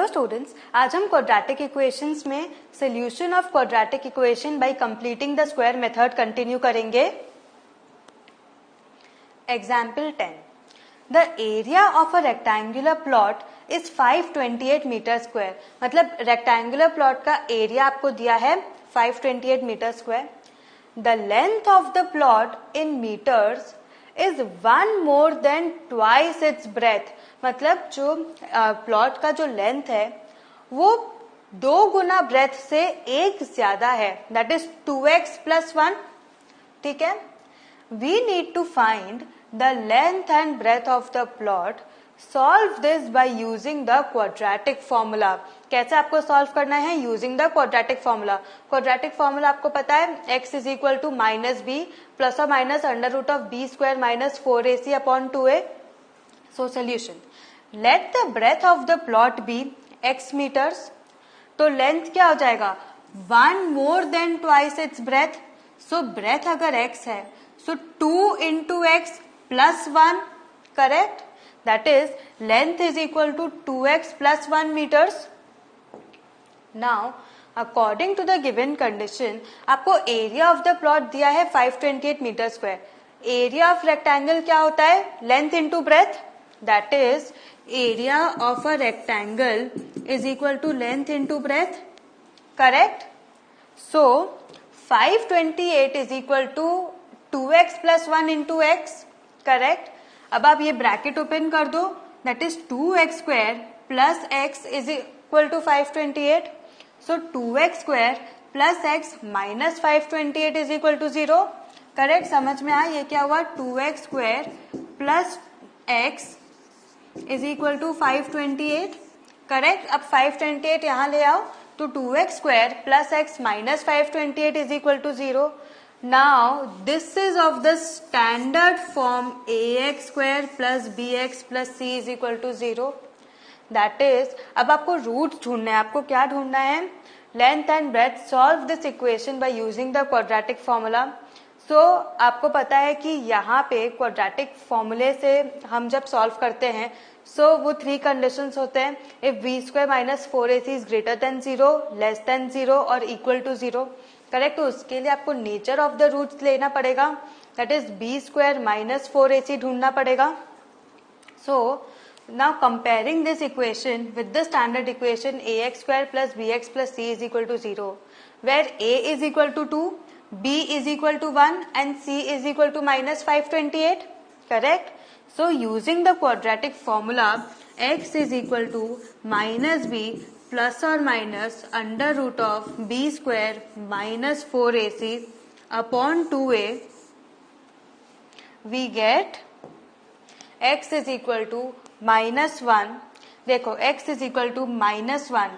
Hello students, आज हम quadratic equations में solution of quadratic equation by completing the square method continue करेंगे। Example 10, the area of a rectangular plot is 528 metre square. मतलब rectangular plot का area आपको दिया है 528 metre square. The length of the plot in metres is 1 more than twice its breadth। मतलब जो plot का जो लेंथ है वो 2 गुना ब्रेथ से 1 ज्यादा है, दैट इज 2x + 1। ठीक है, we need to find the length and breadth of the plot. Solve this by using the quadratic formula. कैसे आपको सॉल्व करना है? Using the quadratic formula. Quadratic formula आपको पता है, x = -b ± √b² - 4ac upon 2a। So solution, let the breadth of the plot be x metres. तो length क्या हो जाएगा? 1 more than twice its breadth। So breadth अगर x है, so 2 × x + 1, correct? That is length is equal to 2x + 1 metres. Now according to the given condition आपको area of the plot दिया है 528 metre square. Area of rectangle क्या होता है? Length into breadth, that is area of a rectangle is equal to length into breadth, correct? So 528 is equal to 2x + 1 × x, correct? अब आप ये bracket open कर दो, that is 2x² + x is equal to 528। So 2x² + x - 528 is equal to 0, correct? समझ में आया ये क्या हुआ? 2x² + x is equal to 528, correct? अब 528 यहां ले आओ तो 2x² + x - 528 is equal to 0। Now this is of the standard form ax² + bx + c is equal to 0। That is, अब आपको रूट्स ढूंढना है। आपको क्या ढूंढना है? Length and breadth. Solve this equation by using the quadratic formula. So आपको पता है कि यहाँ पे क्वाड्रेटिक फॉर्मूले से हम जब सॉल्व करते हैं सो वो 3 कंडीशंस होते हैं। If b² - 4ac is greater than 0, less than 0 और इक्वल टू 0, करेक्ट? तो उसके लिए आपको नेचर ऑफ द रूट्स लेना पड़ेगा, दैट इज b² - 4ac ढूंढना पड़ेगा। So now comparing this equation with the standard equation ax² + bx + c is equal to 0, where a is equal to 2, b is equal to 1 and c is equal to -528, correct? So using the quadratic formula, x is equal to -b ± √b² - 4ac upon 2a, we get x is equal to -1। देखो x is equal to -1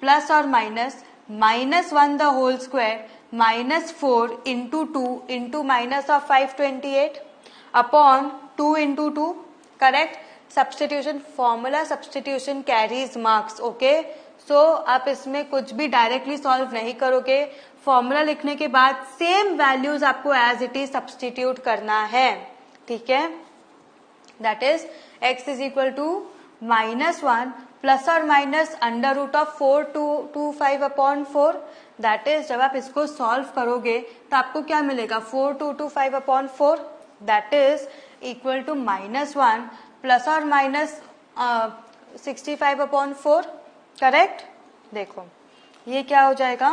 ± -1 the whole square -4 × 2 × -528 upon 2 × 2, correct? Substitution formula, substitution carries marks, okay? So आप इसमें कुछ भी directly solve नहीं करोगे। Formula लिखने के बाद सेम वैल्यूज आपको एज इट इज सब्स्टिट्यूट करना है, ठीक है? That is x is equal to -1 ± √425 upon 4। That is जब आप इसको सॉल्व करोगे तो आपको क्या मिलेगा? 4225 upon 4, that is equal to -1 ± 65 upon 4, correct? देखो ये क्या हो जाएगा?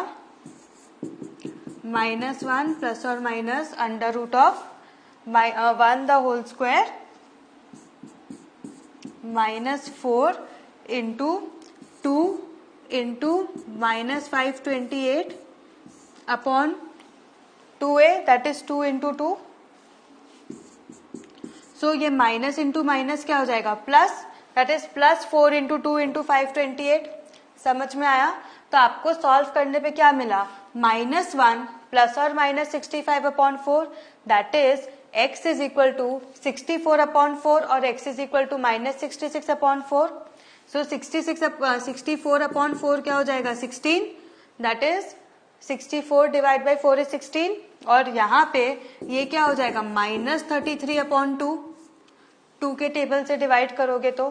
-1 ± √1 the whole square -4 × 2 × -528 upon 2a, that is 2 × 2। सो ये माइनस इंटू माइनस क्या हो जाएगा? Plus, that is +4 × 2 × 528। समझ में आया? तो आपको सॉल्व करने पे क्या मिला? -1 ± 65 upon 4, that is x is equal to 64 upon 4 और x is equal to -66 upon 4। So 64 upon 4 क्या हो जाएगा? 16, दैट इज 64 / 4 is 16। और यहाँ पे ये क्या हो जाएगा? -33 upon 2, 2 के टेबल से डिवाइड करोगे तो,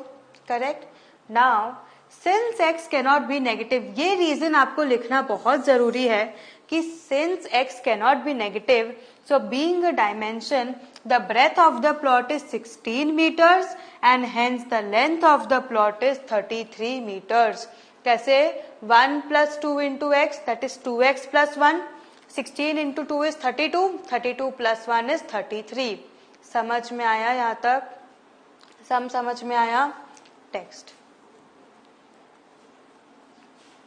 correct? Now since x cannot be negative, ये रीजन आपको लिखना बहुत जरूरी है कि since x cannot be negative, so being a dimension the breadth of the plot is 16 meters and hence the length of the plot is 33 meters. कैसे? 1 plus 2 into x, that is 2x plus 1. 16 into 2 is 32. 32 plus 1 is 33. समझ में आया यहाँ तक? समझ में आया? Text.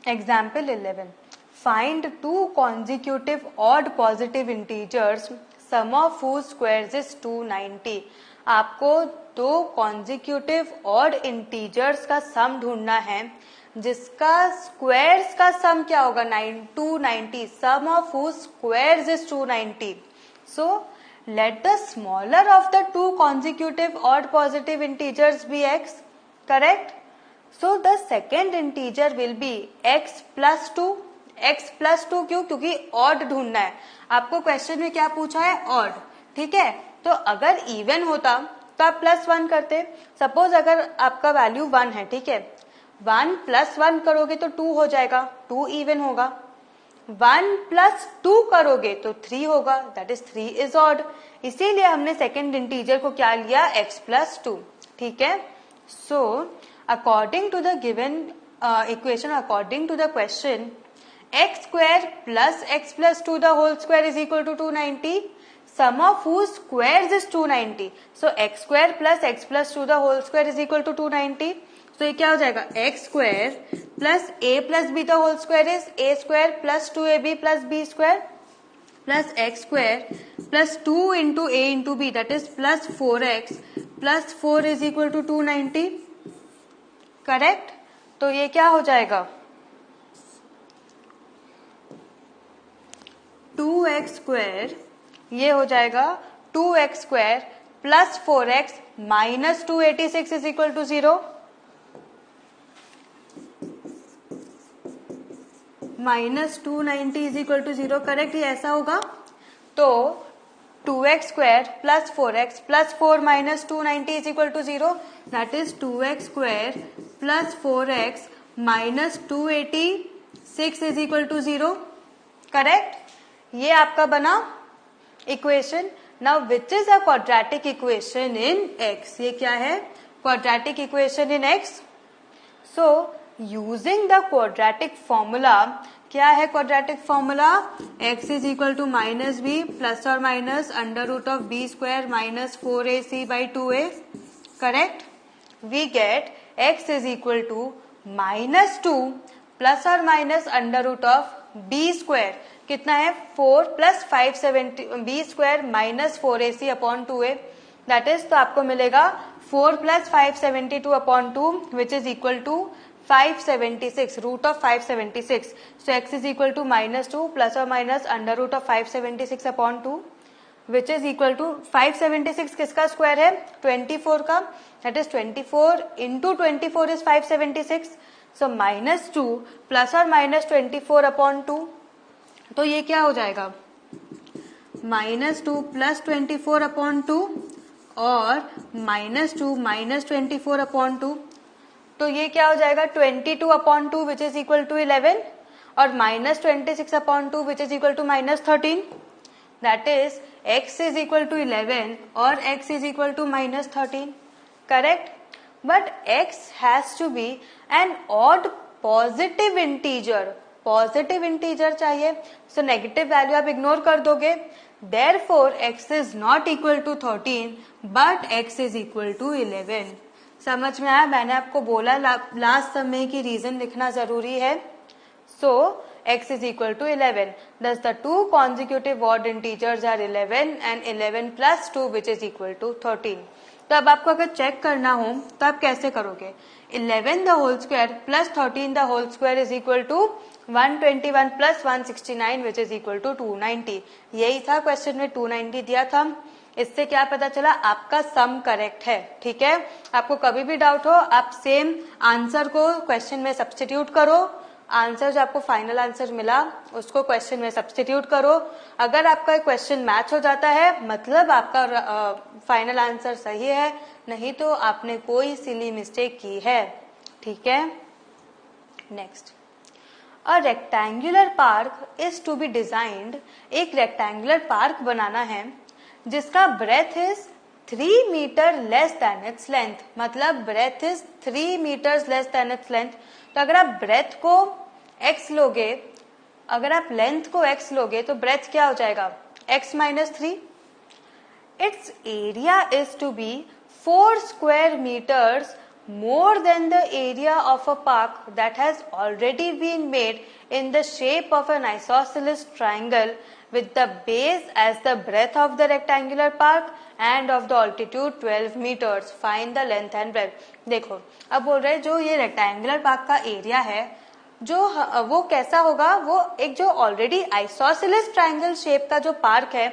Example 11. Find two consecutive odd positive integers, sum of whose squares is 290. आपको दो consecutive odd integers का sum ढूंढना है जिसका squares का sum क्या होगा? 290. Sum of whose squares is 290. So let the smaller of the two consecutive odd positive integers be x. Correct? So the second integer will be x plus 2. x plus 2 क्यों? क्योंकि odd ढूंढना है. आपको question में क्या पूछा है? odd. ठीक है, तो अगर इवन होता तो आप प्लस 1 करते. सपोज अगर आपका वैल्यू 1 है, ठीक है, 1 प्लस 1 करोगे तो 2 हो जाएगा, 2 इवन होगा. 1 प्लस 2 करोगे तो 3 होगा, दैट इज 3 इज ऑड. इसीलिए हमने सेकेंड इंटीजर को क्या लिया? x plus 2. ठीक है. सो according to the given equation, according to the question, x square plus x plus 2 the whole square is equal to 290. Sum of whose squares is 290. So x square plus x plus 2 the whole square is equal to 290. So ये क्या हो जाएगा? x square plus a plus b the whole square is a square plus 2ab plus b square plus x square plus 2 into a into b, that is plus 4x plus 4 is equal to 290. Correct. तो ये क्या हो जाएगा? 2x square, ये हो जाएगा 2x square plus 4x minus 286 is equal to 0. Minus 290 is equal to 0. Correct, ये ऐसा होगा. तो 2x square plus 4x plus 4 minus 290 is equal to 0. That is 2x square plus 4x minus 286 is equal to 0. Correct. ये आपका बना equation. Now which is a quadratic equation in x? ये क्या है? Quadratic equation in x. So using the quadratic formula, क्या है quadratic formula? x is equal to minus b plus और minus under root of b square minus 4ac by 2a. Correct. We get x is equal to minus 2 plus और minus under root of b square. कितना है? 4 plus 570 b square minus 4ac upon 2a. That is, तो आपको मिलेगा 4 plus 572 upon 2 which is equal to 576, root of 576. So x is equal to minus 2 plus और minus under root of 576 upon 2 which is equal to 576 किसका square है? 24 का. That is 24 into 24 is 576. So minus 2 plus और minus 24 upon 2. तो ये क्या हो जाएगा? माइनस 2 प्लस 24 अपॉन 2 और माइनस 2 माइनस 24 अपॉन 2. तो ये क्या हो जाएगा? 22 upon 2 which is equal to 11 और minus 26 upon 2 which is equal to minus 13. That is x is equal to 11 और x is equal to minus 13. Correct. But x has to be an odd positive integer. Positive integer चाहिए, so negative value आप ignore कर दोगे. Therefore x is not equal to 13 but x is equal to 11. समझ में आया? मैंने आपको बोला लास्ट समय की रीजन लिखना जरूरी है. सो x is equal to 11. Thus the two consecutive odd integers are 11 and 11 plus 2 which is equal to 13. तो अब आपको अगर चेक करना हो तो आप कैसे करोगे? 11 the whole square plus 13 the whole square is equal to 121 plus 169 which is equal to 290. यही था क्वेश्चन में, 290 दिया था. इससे क्या पता चला? आपका सम करेक्ट है. ठीक है. आपको कभी भी डाउट हो आप सेम आंसर को क्वेश्चन में सब्स्टिट्यूट करो. आंसर जो आपको फाइनल आंसर मिला उसको क्वेश्चन में सब्स्टिट्यूट करो. अगर आपका क्वेश्चन मैच हो जाता है मतलब आपका फाइनल आंसर सही है, नहीं तो आपने कोई सिली मिस्टेक की है. ठीक है. Next, a rectangular park is to be designed, एक रेक्टेंगुलर पार्क बनाना है जिसका breadth is 3 metre less than its length, मतलब breadth is 3 metres less than its length. तो अगर आप ब्रेथ को x लोगे, अगर आप लेंथ को x लोगे तो ब्रेथ क्या हो जाएगा, x minus 3। Its area is to be 4 square metres more than the area of a park that has already been made in the shape of an isosceles triangle with the base as the breadth of the rectangular park and of the altitude 12 meters. Find the length and breadth. देखो अब बोल रहे जो ये rectangular park का area है जो वो कैसा होगा, वो एक जो ऑलरेडी आइसोसेलेस ट्रायंगल शेप का जो पार्क है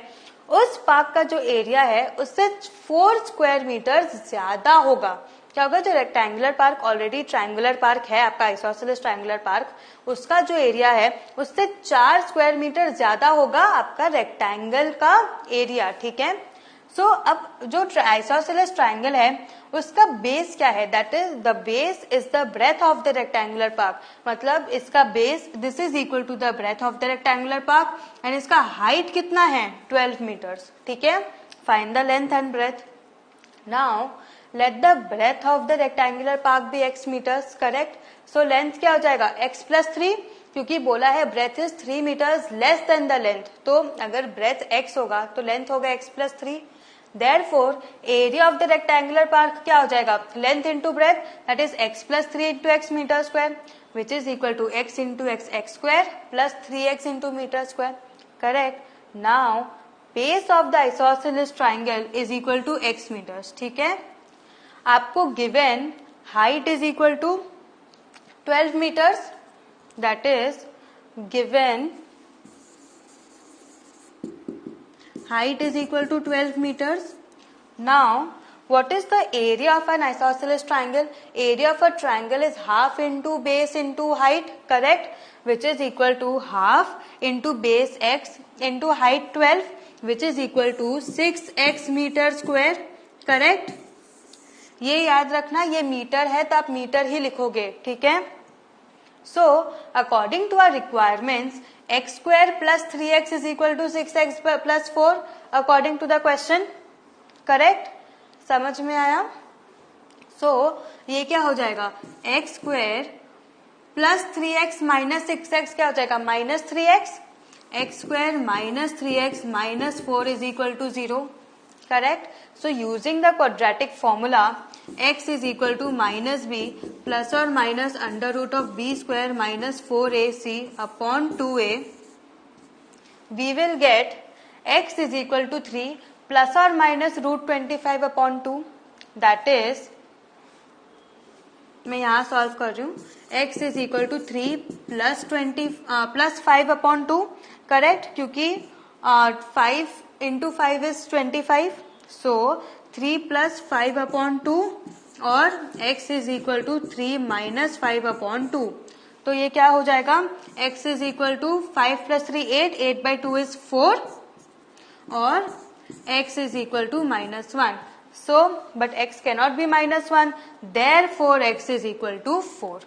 उस पार्क का जो एरिया है उससे 4 स्क्वायर मीटर ज्यादा होगा। क्या होगा, जो rectangular park already triangular park है आपका आइसोसेलेस ट्रायंगुलर पार्क, उसका जो एरिया है उससे 4 स्क्वायर मीटर ज्यादा होगा आपका रेक्टेंगल का एरिया। ठीक है, सो अब जो आइसोसेलेस ट्रायंगल है उसका बेस क्या है, that is the base is the breadth of the rectangular park, मतलब इसका base this is equal to the breadth of the rectangular park and इसका हाइट कितना है 12 मीटर्स। ठीक है, find the length and breadth. Now let the breadth of the rectangular park be x meters, correct? So length क्या हो जाएगा x plus 3, क्योंकि बोला है breadth is 3 meters less than the length, तो अगर breadth x होगा तो length होगा x plus 3। Therefore area of the rectangular park क्या हो जाएगा, length into breadth, that is x plus 3 into x meter square, which is equal to x into x square plus 3x into meter square, correct? Now base of the isosceles triangle is equal to x meters। ठीक है, आपको given height is equal to 12 metres, that is given height is equal to 12 metres. Now what is the area of an isosceles triangle? Area of a triangle is half into base into height, correct? Which is equal to half into base x into height 12, which is equal to 6x meter square, correct? ये याद रखना, ये metre है तो आप metre ही लिखोगे। ठीक है, so according to our requirements x square plus 3x is equal to 6x plus 4 according to the question, correct? समझ में आया? सो ये क्या हो जाएगा, x square plus 3x minus 6x क्या हो जाएगा, minus 3x, x square minus 3x minus 4 is equal to 0, correct? So using the quadratic formula x is equal to minus b plus or minus under root of b square minus 4ac upon 2a, we will get x is equal to 3 plus or minus root 25 upon 2, that is, मैं यहाँ solve कर रही हूँ, x is equal to 3 plus 5 upon 2, correct? क्योंकि 5 into 5 is 25, so 3 plus 5 upon 2 और x is equal to 3 minus 5 upon 2, तो ये क्या हो जाएगा, x is equal to 5 plus 3 8 by 2 is 4 और x is equal to minus 1, so but x cannot be minus 1, therefore x is equal to 4।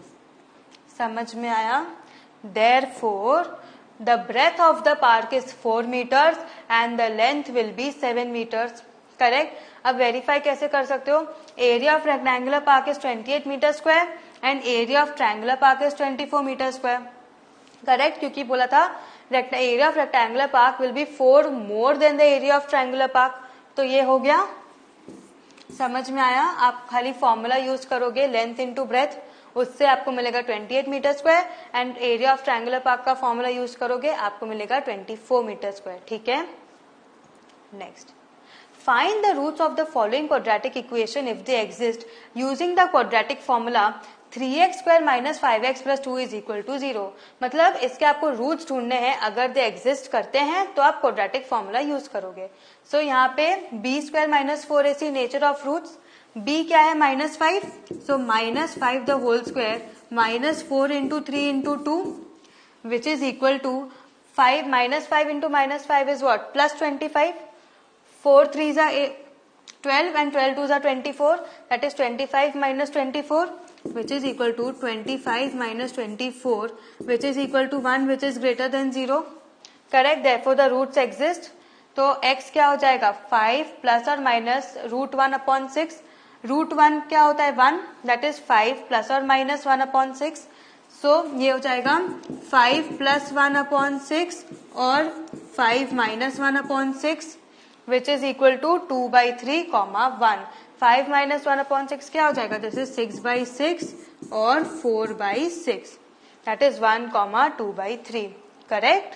समझ में आया? Therefore the breadth of the park is 4 meters and the length will be 7 meters, correct? अब verify कैसे कर सकते हो, area of rectangular park is 28 meter square and area of triangular park is 24 meter square, correct? क्योंकि बोला था area of rectangular park will be 4 more than the area of triangular park, तो ये हो गया। समझ में आया? आप खाली फॉर्मूला यूज करोगे लेंथ इनटू ब्रेथ, उससे आपको मिलेगा 28 meter square and area of triangular park का फॉर्मूला यूज करोगे आपको मिलेगा 24 मीटर स्क्वायर। ठीक है, next, find the roots of the following quadratic equation if they exist using the quadratic formula 3x square minus 5x plus 2 is equal to 0। मतलब इसके आपको roots ढूंढने हैं, अगर दे एग्जिस्ट करते हैं तो आप क्वाड्रेटिक फॉर्मूला यूज करोगे। सो यहाँ पे b square minus 4ac nature of roots, b क्या है minus 5, so minus 5 the whole square minus 4 into 3 into 2 which is equal to 5 minus 5 into minus 5 is what plus 25, 4 3 12 and 12 2 24, that is 25 minus 24 which is equal to 25 minus 24 which is equal to 1 which is greater than 0. Correct, therefore the roots exist. तो x क्या हो जाएगा 5 plus और minus root 1 upon 6. Root 1 क्या होता है 1, that is 5 plus और minus 1 upon 6. सो ये हो जाएगा 5 प्लस 1 अपॉन 6 और 5 minus 1 upon 6 which is equal to 2/3 comma 1. 5 minus 1 upon 6 क्या हो जाएगा, दिस इज 6/6 और 4/6, that is 1 comma 2/3. Correct.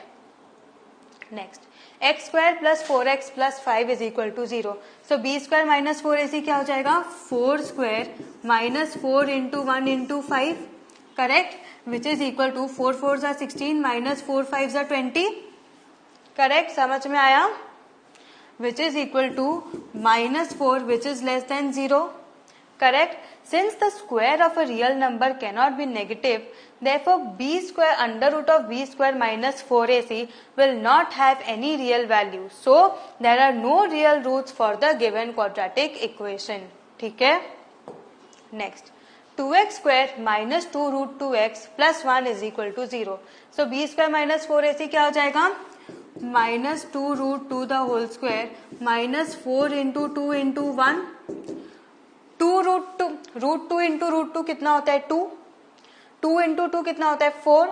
Next, x square plus 4x plus 5 is equal to 0. So b square minus 4ac क्या हो जाएगा 4 square minus 4 into 1 into 5. Correct, which is equal to 4 4 जा 16 minus 4 5 जा 20. Correct, समझ में आया. Which is equal to -4 which is less than 0. Correct. Since the square of a real number cannot be negative, therefore b square under root of b square minus 4ac will not have any real value. So there are no real roots for the given quadratic equation. ठीक है. Next, 2x square minus 2 root 2x plus 1 is equal to 0. So b square minus 4ac क्या हो जाएगा minus 2 root 2 the whole square minus 4 into 2 into 1. 2 root 2 into root 2 कितना होता है 2. 2 into 2 कितना होता है 4.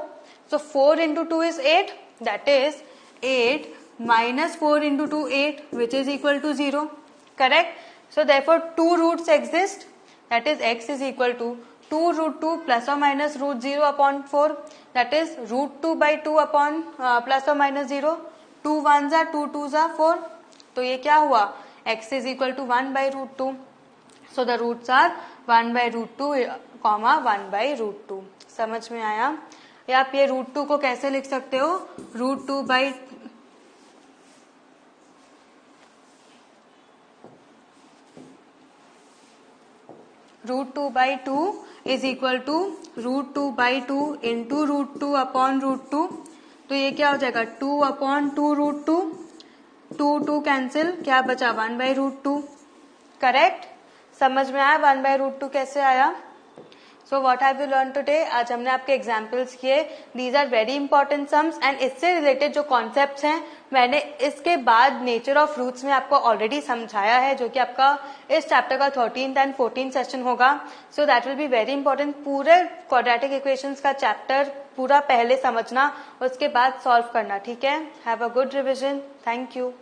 So 4 into 2 is 8, that is 8 minus 4 into 2 8 which is equal to 0. Correct. So therefore 2 roots exist, that is x is equal to 2 root 2 plus और minus root 0 upon 4, that is root 2/2 upon plus और minus 0. 2 1 जा 2 2 जा 4. तो ये क्या हुआ x is equal to 1/√2. So the roots are 1/√2, 1/√2. समझ में आया. या आप ये √2 को कैसे लिख सकते हो, √2/2 is equal to √2/2 into √2 upon √2. तो ये क्या हो जाएगा 2 अपॉन 2√2. 2 कैंसिल, क्या बचा 1/√2. करेक्ट. समझ में आया 1/√2 कैसे आया. So what have you learn today. आज हमने आपके एग्जाम्पल्स किए. These are very important sums and इससे रिलेटेड जो कॉन्सेप्ट्स हैं मैंने इसके बाद नेचर ऑफ रूट्स में आपको ऑलरेडी समझाया है, जो कि आपका इस चैप्टर का 13th एंड 14th सेशन होगा. So that will be very important. पूरे क्वाड्रेटिक इक्वेशंस का चैप्टर पूरा पहले समझना, उसके बाद सॉल्व करना. ठीक है. Have a good revision. Thank you.